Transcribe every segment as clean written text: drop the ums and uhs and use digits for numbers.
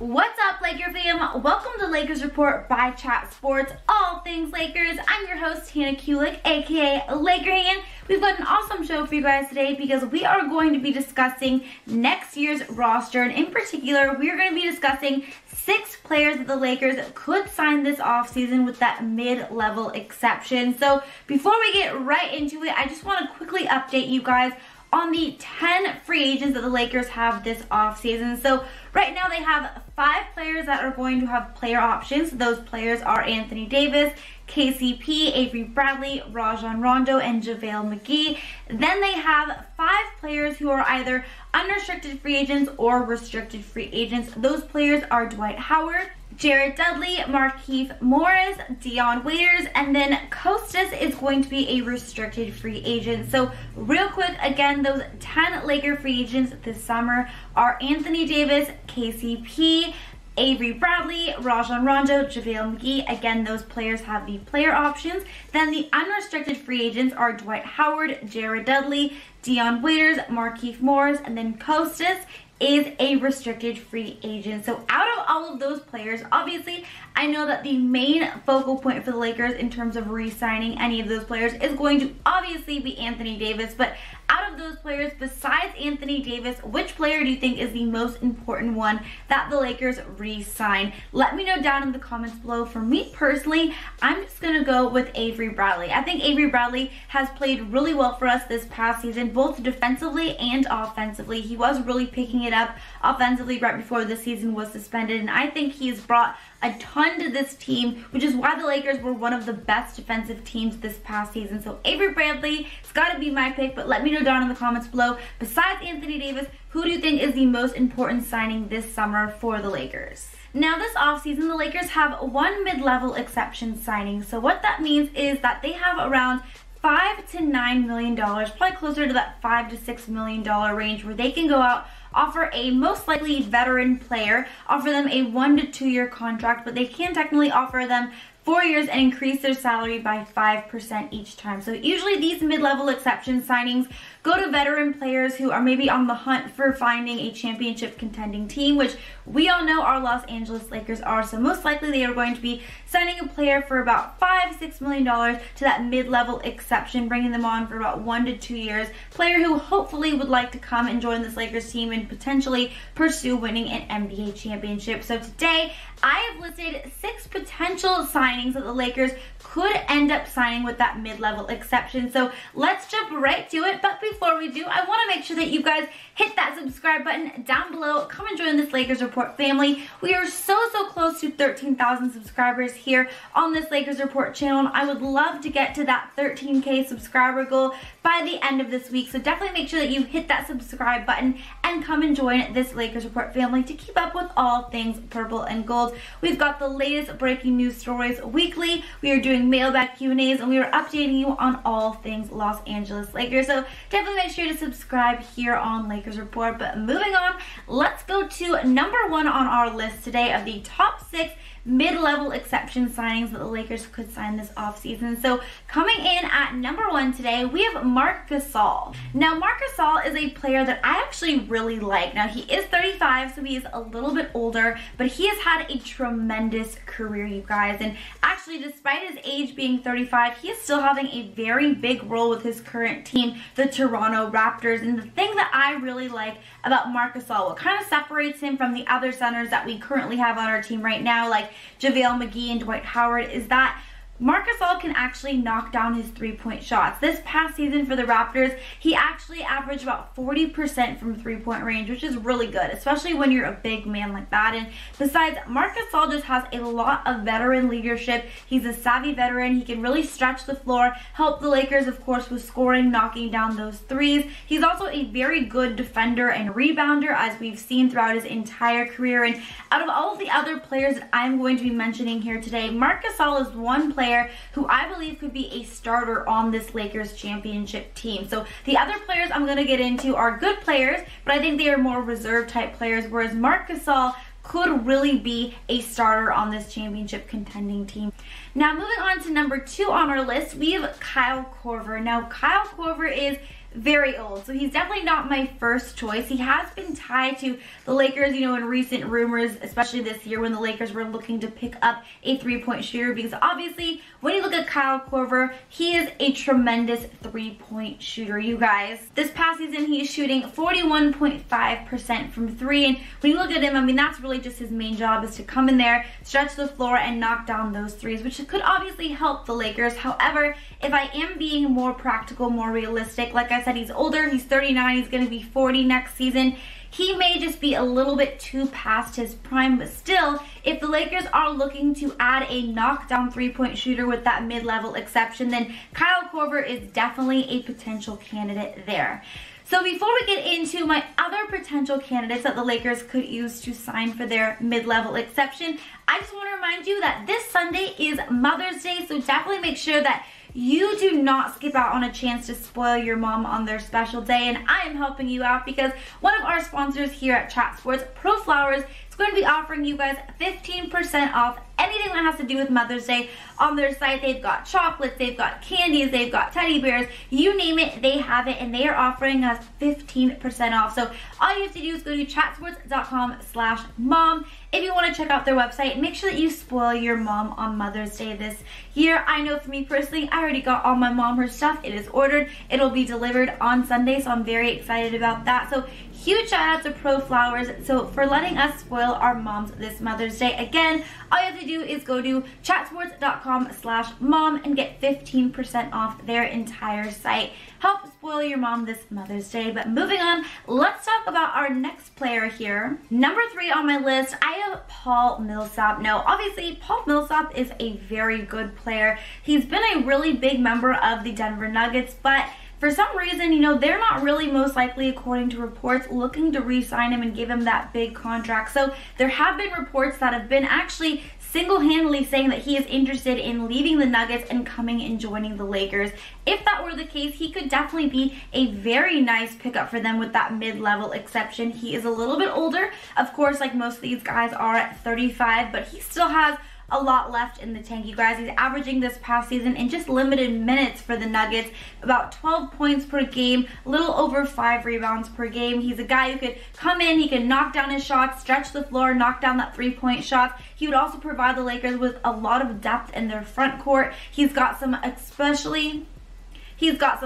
What's up, Laker fam? Welcome to Lakers Report by Chat Sports, all things Lakers. I'm your host, Hannah Kulik, aka Laker Han. We've got an awesome show for you guys today because we are going to be discussing next year's roster, and in particular, we are going to be discussing 6 players that the Lakers could sign this offseason with that mid-level exception. So before we get right into it, I just want to quickly update you guys on the 10 free agents that the Lakers have this offseason. So right now they have 5 players that are going to have player options. Those players are Anthony Davis, KCP, Avery Bradley, Rajon Rondo, and JaVale McGee. Then they have 5 players who are either unrestricted free agents or restricted free agents. Those players are Dwight Howard, Jared Dudley, Markieff Morris, Dion Waiters, and then Kostas is going to be a restricted free agent. So real quick, again, those 10 Laker free agents this summer are Anthony Davis, KCP, Avery Bradley, Rajon Rondo, JaVale McGee. Again, those players have the player options. Then the unrestricted free agents are Dwight Howard, Jared Dudley, Dion Waiters, Markieff Morris, and then Kostas is a restricted free agent. So out of all of those players, obviously, I know that the main focal point for the Lakers in terms of re-signing any of those players is going to obviously be Anthony Davis. But out of those players, besides Anthony Davis, which player do you think is the most important one that the Lakers re-sign? Let me know down in the comments below. For me personally, I'm just going to go with Avery Bradley. I think Avery Bradley has played really well for us this past season, both defensively and offensively. He was really picking it up offensively right before the season was suspended, and I think he's brought a ton to this team, which is why the Lakers were one of the best defensive teams this past season. So Avery Bradley, it's got to be my pick, but let me know down in the comments below, besides Anthony Davis, who do you think is the most important signing this summer for the Lakers? Now this offseason, the Lakers have one mid-level exception signing. So what that means is that they have around $5 to $9 million, probably closer to that $5 to $6 million range, where they can go out, offer a most likely veteran player, offer them a 1 to 2 year contract, but they can technically offer them 4 years and increase their salary by 5% each time. So usually these mid-level exception signings go to veteran players who are maybe on the hunt for finding a championship contending team, which we all know our Los Angeles Lakers are. So most likely they are going to be signing a player for about $5-6 million to that mid-level exception, bringing them on for about 1 to 2 years. Player who hopefully would like to come and join this Lakers team and potentially pursue winning an NBA championship. So today I have listed 6 potential signings that the Lakers could end up signing with that mid-level exception. So let's jump right to it. But before we do, I want to make sure that you guys hit that subscribe button down below. Come and join this Lakers Report family. We are so close to 13,000 subscribers here on this Lakers Report channel, and I would love to get to that 13K subscriber goal by the end of this week. So definitely make sure that you hit that subscribe button and come and join this Lakers Report family to keep up with all things purple and gold. We've got the latest breaking news stories weekly. We are doing mailbag Q&As, and we are updating you on all things Los Angeles Lakers. So definitely make sure to subscribe here on Lakers Report. But moving on, let's go to number 1 on our list today of the top 6 mid-level exception signings that the Lakers could sign this offseason. So coming in at number 1 today, we have Marc Gasol. Now Marc Gasol is a player that I actually really like. Now he is 35, so he is a little bit older, but he has had a tremendous career, you guys. And actually, despite his age being 35, he is still having a very big role with his current team, the Toronto Raptors. And the thing that I really like about Marc Gasol, what kind of separates him from the other centers that we currently have on our team right now, like JaVale McGee and Dwight Howard, is that Marc Gasol can actually knock down his three-point shots. This past season for the Raptors, he actually averaged about 40% from three-point range, which is really good, especially when you're a big man like that. And besides, Marc Gasol just has a lot of veteran leadership. He's a savvy veteran. He can really stretch the floor, help the Lakers, of course, with scoring, knocking down those threes. He's also a very good defender and rebounder, as we've seen throughout his entire career. And out of all of the other players that I'm going to be mentioning here today, Marc Gasol is one player who I believe could be a starter on this Lakers championship team. So the other players I'm going to get into are good players, but I think they are more reserve type players, whereas Marc Gasol could really be a starter on this championship contending team. Now moving on to number 2 on our list, we have Kyle Korver. Now Kyle Korver is very old, so he's definitely not my first choice. He has been tied to the Lakers, you know, in recent rumors, especially this year when the Lakers were looking to pick up a three-point shooter, because obviously when you look at Kyle Korver, he is a tremendous three-point shooter, you guys. This past season, he is shooting 41.5% from 3, and when you look at him, I mean, that's really just his main job, is to come in there, stretch the floor, and knock down those threes, which could obviously help the Lakers. However, if I am being more practical, more realistic, like I said, he's older, he's 39, he's going to be 40 next season. He may just be a little bit too past his prime, but still, if the Lakers are looking to add a knockdown three-point shooter with that mid-level exception, then Kyle Korver is definitely a potential candidate there. So before we get into my other potential candidates that the Lakers could use to sign for their mid-level exception, I just want to remind you that this Sunday is Mother's Day, so definitely make sure that you do not skip out on a chance to spoil your mom on their special day. And I am helping you out because one of our sponsors here at Chat Sports, Pro Flowers, is going to be offering you guys 15% off anything that has to do with Mother's Day on their site. They've got chocolates, they've got candies, they've got teddy bears, you name it, they have it, and they are offering us 15% off. So all you have to do is go to chatsports.com/mom. If you want to check out their website, make sure that you spoil your mom on Mother's Day this year. I know for me personally, I already got all my mom her stuff. It is ordered. It'll be delivered on Sunday, so I'm very excited about that. So huge shout out to Pro Flowers for letting us spoil our moms this Mother's Day. Again, all you have to do is go to chatsports.com/mom and get 15% off their entire site. Help spoil your mom this Mother's Day. But moving on, let's talk about our next player here. Number 3 on my list, I have Paul Millsap. Now, obviously, Paul Millsap is a very good player. He's been a really big member of the Denver Nuggets, but for some reason, you know, they're not really most likely, according to reports, looking to re-sign him and give him that big contract. So there have been reports that have been actually single-handedly saying that he is interested in leaving the Nuggets and coming and joining the Lakers. If that were the case, he could definitely be a very nice pickup for them with that mid-level exception. He is a little bit older, of course, like most of these guys are at 35, but he still has a lot left in the tank, you guys. He's averaging this past season in just limited minutes for the Nuggets about 12 points per game, a little over 5 rebounds per game. He's a guy who could come in, he could knock down his shots, stretch the floor, knock down that three-point shot. He would also provide the Lakers with a lot of depth in their front court. He's got some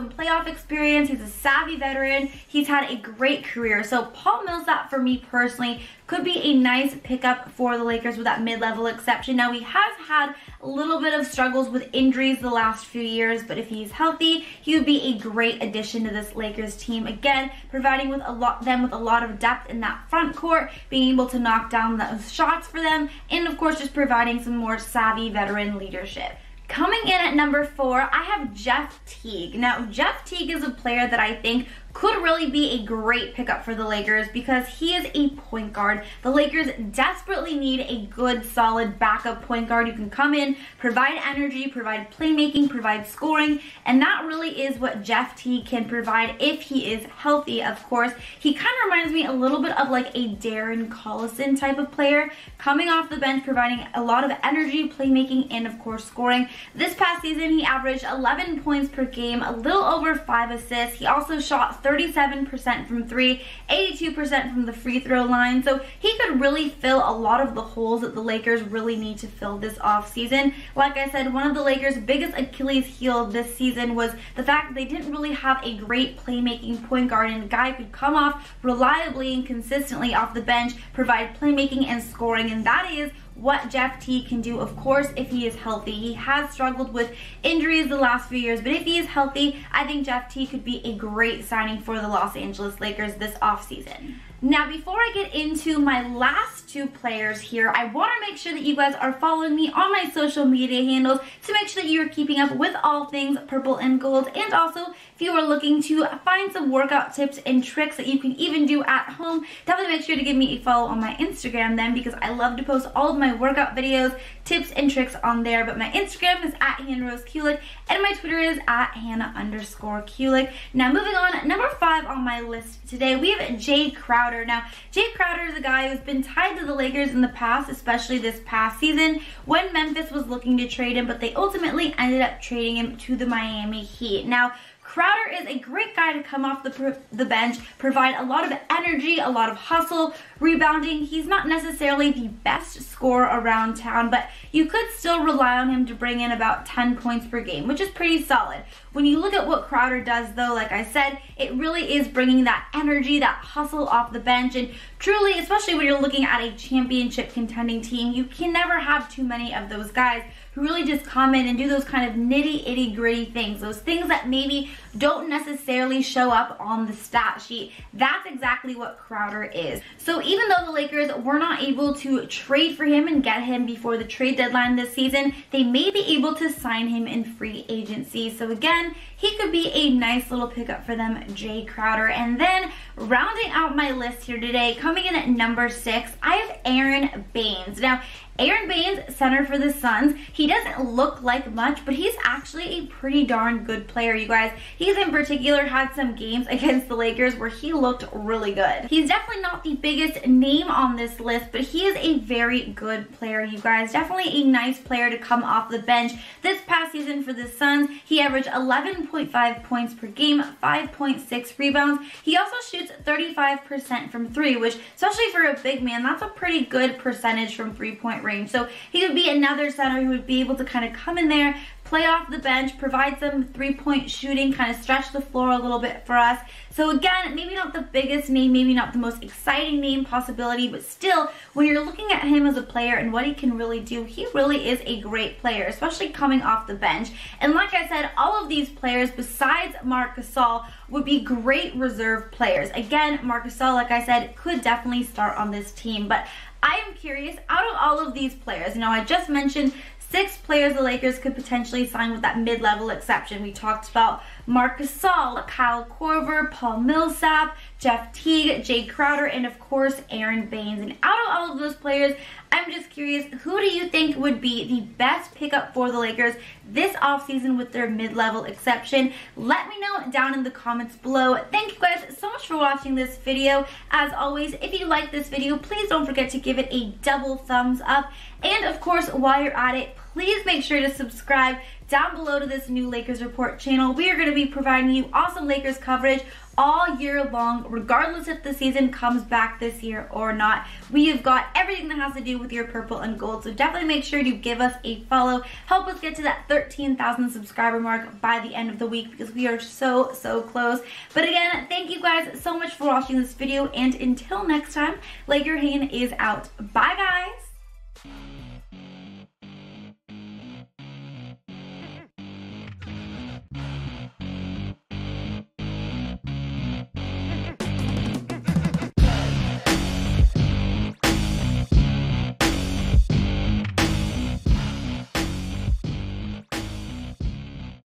playoff experience. He's a savvy veteran. He's had a great career. So Paul Millsap, for me personally, could be a nice pickup for the Lakers with that mid-level exception. Now, he has had a little bit of struggles with injuries the last few years, but if he's healthy, he would be a great addition to this Lakers team. Again, providing them with a lot of depth in that front court, being able to knock down those shots for them, and of course, just providing some more savvy veteran leadership. Coming in at number 4, I have Jeff Teague. Now, Jeff Teague is a player that I think could really be a great pickup for the Lakers because he is a point guard. The Lakers desperately need a good, solid backup point guard who can come in, provide energy, provide playmaking, provide scoring, and that really is what Jeff Teague can provide if he is healthy, of course. He kind of reminds me a little bit of like a Darren Collison type of player, coming off the bench, providing a lot of energy, playmaking, and of course scoring. This past season, he averaged 11 points per game, a little over 5 assists. He also shot 37% from 3, 82% from the free throw line. So he could really fill a lot of the holes that the Lakers really need to fill this offseason. Like I said, one of the Lakers' biggest Achilles heel this season was the fact that they didn't really have a great playmaking point guard, and a guy could come off reliably and consistently off the bench, provide playmaking and scoring, and that is what Jeff Teague can do, of course, if he is healthy. He has struggled with injuries the last few years, but if he is healthy, I think Jeff Teague could be a great signing for the Los Angeles Lakers this offseason. Now, before I get into my last 2 players here, I want to make sure that you guys are following me on my social media handles to make sure that you are keeping up with all things purple and gold. And also, if you are looking to find some workout tips and tricks that you can even do at home, definitely make sure to give me a follow on my Instagram then, because I love to post all of my workout videos, tips, and tricks on there. But my Instagram is at HannahRoseKulik, and my Twitter is at Hannah_Kulik. Now, moving on, number 5 on my list today, we have Jae Crowder. Crowder. Now, Jae Crowder is a guy who's been tied to the Lakers in the past, especially this past season when Memphis was looking to trade him, but they ultimately ended up trading him to the Miami Heat. Now, Crowder is a great guy to come off the bench, provide a lot of energy, a lot of hustle, rebounding. He's not necessarily the best scorer around town, but you could still rely on him to bring in about 10 points per game, which is pretty solid. When you look at what Crowder does, though, like I said, it really is bringing that energy, that hustle off the bench. And truly, especially when you're looking at a championship contending team, you can never have too many of those guys who really just come in and do those kind of nitty-gritty things, those things that maybe don't necessarily show up on the stat sheet. That's exactly what Crowder is. So even though the Lakers were not able to trade for him and get him before the trade deadline this season, they may be able to sign him in free agency. So again, he could be a nice little pickup for them, Jae Crowder. And then rounding out my list here today, coming in at number 6, I have Aron Baynes. Now, Aron Baynes, center for the Suns. He doesn't look like much, but he's actually a pretty darn good player, you guys. He's in particular had some games against the Lakers where he looked really good. He's definitely not the biggest name on this list, but he is a very good player, you guys. Definitely a nice player to come off the bench. This past season for the Suns, he averaged 11.5 points per game, 5.6 rebounds. He also shoots 35% from 3, which, especially for a big man, that's a pretty good percentage from 3-point range. So he would be another center who would be able to kind of come in there, play off the bench, provide some 3-point shooting, kind of stretch the floor a little bit for us. So again, maybe not the biggest name, maybe not the most exciting name possibility, but still, when you're looking at him as a player and what he can really do, he really is a great player, especially coming off the bench. And like I said, all of these players, besides Marc Gasol, would be great reserve players. Again, Marc Gasol, like I said, could definitely start on this team, but I am curious, out of all of these players, you know, I just mentioned 6 players the Lakers could potentially sign with that mid-level exception. We talked about Marc Gasol, Kyle Korver, Paul Millsap, Jeff Teague, Jae Crowder, and of course, Aron Baynes. And out of all of those players, I'm just curious, who do you think would be the best pickup for the Lakers this offseason with their mid-level exception? Let me know down in the comments below. Thank you guys so much for watching this video. As always, if you like this video, please don't forget to give it a double thumbs up. And of course, while you're at it, please make sure to subscribe down below to this new Lakers Report channel. We are going to be providing you awesome Lakers coverage all year long, regardless if the season comes back this year or not. We have got everything that has to do with your purple and gold, so definitely make sure to give us a follow. Help us get to that 13,000 subscriber mark by the end of the week, because we are so close. But again, thank you guys so much for watching this video, and until next time, Laker Hannah is out. Bye guys!